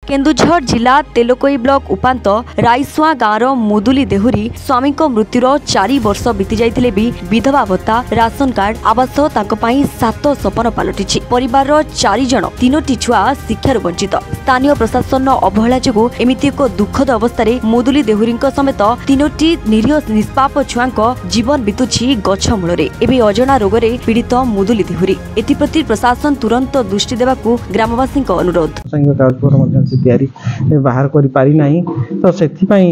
केन्दुझर जिला तेलकोई ब्लॉक उपांत राईसुआ गाँवर मुदुली देहुरी स्वामी मृत्युर 4 वर्ष बीती जाइथिले भी विधवा भत्ता राशन कार्ड आवास तांको पई 7 सपन पलटिछि। परिवार 4 जन 3टी छुआ शिक्षार वंचित। स्थानीय प्रशासन अवहेला जोगु एमिति एक दुखद अवस्था मुदुली देहुरी समेत 3टी निरीह निष्पाप छुआ जीवन बितुछि गछ मूलरे। एबे अजना रोगरे पीड़ित मुदुली देहुरी एथिप्रति प्रशासन तुरंत दृष्टि देबाकू ग्रामवासी अनुरोध। बाहर करि पारि नाही तो सेथिपाई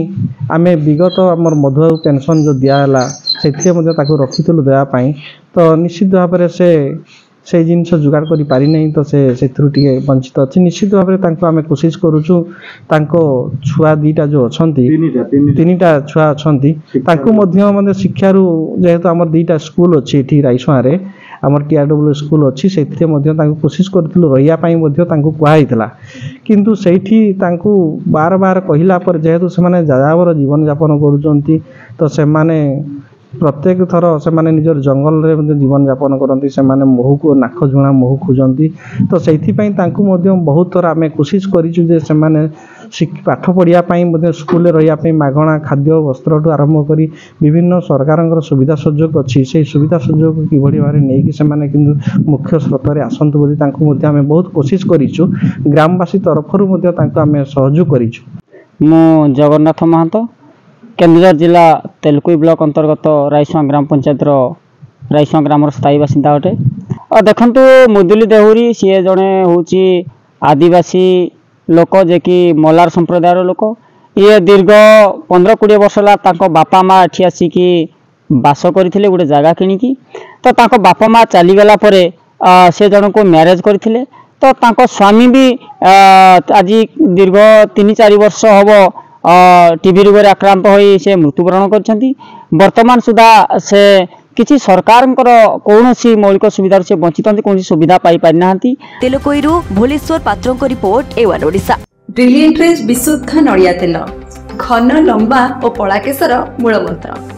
आमे विगत हमर मधुबाबू पेंशन जो दियाला सेथिरे मध्ये ताको रखितलु देवा पाई तो निश्चित भाव से जिनस जुगाड़ करि पारि नाही तो सेथरु टिके वंचित अछि। निश्चित भाव तांको आमे कोशिश करूछु तांको छुआ दीटा जो अछंती तीनटा छुआ अछंती तांको मध्ये मध्ये शिक्षारु जेहेतु हमर दीटा स्कूल अछि एठी राईसुआ रे आमर टीआरडब्ल्यू स्कूल अच्छी से कोशिश करूँ रही कहला किंतु सेठी बार बार कहला पर जेहेतु से जायावर जीवन यापन करुँच तो से प्रत्येक थर से निजर जंगल रे जीवन यापन करती से महू को नाक झुणा महू खोजती तो से बहुत थर आम कोशिश करें पाठ पढ़ाई स्कूल रही मागणा खाद्य वस्त्र ठू आरंभ कर विभिन्न सरकार सुविधा सुजोग अच्छी से सुविधा सुजोग किभली भाव नहीं कि मुख्य स्रोत में आसतु बोली आम बहुत कोशिश करूँ ग्रामवासी तरफ आम सहयोग करूँ। जगन्नाथ महतो केन्दुझर जिला तेलकोई ब्लॉक अंतर्गत राईसुआ ग्राम पंचायत राईसुआ ग्राम स्थायी बासिंदा अटे। और देखंतु मुदुली देहुरी सी जड़े हूँ आदिवासी लोक जे कि मलार संप्रदायर लोक ये दीर्घ 15-20 वर्ष है बापा माँ एठी आसिकी बास करथिले गोटे जगह किणिकी तो तांको बापा माँ चलीगला से जन को मैरेज करथिले तो तांको स्वामी भी आज दीर्घ 3-4 वर्ष हम टीबी रोग आक्रांत होई से मृत्युवरण करछंती। वर्तमान सुधा से किसी सरकार कौन मौलिक सुविधा से वंचित कौन सुविधा पाई पारि नाहंती। तेलकोईरु भोलेश्वर पात्रों को रिपोर्ट A1 ओडिशा। ब्रिलियंट विशुद्ध नड़िया तेल घन लंबा और पड़ा केशर मूल मंत्र।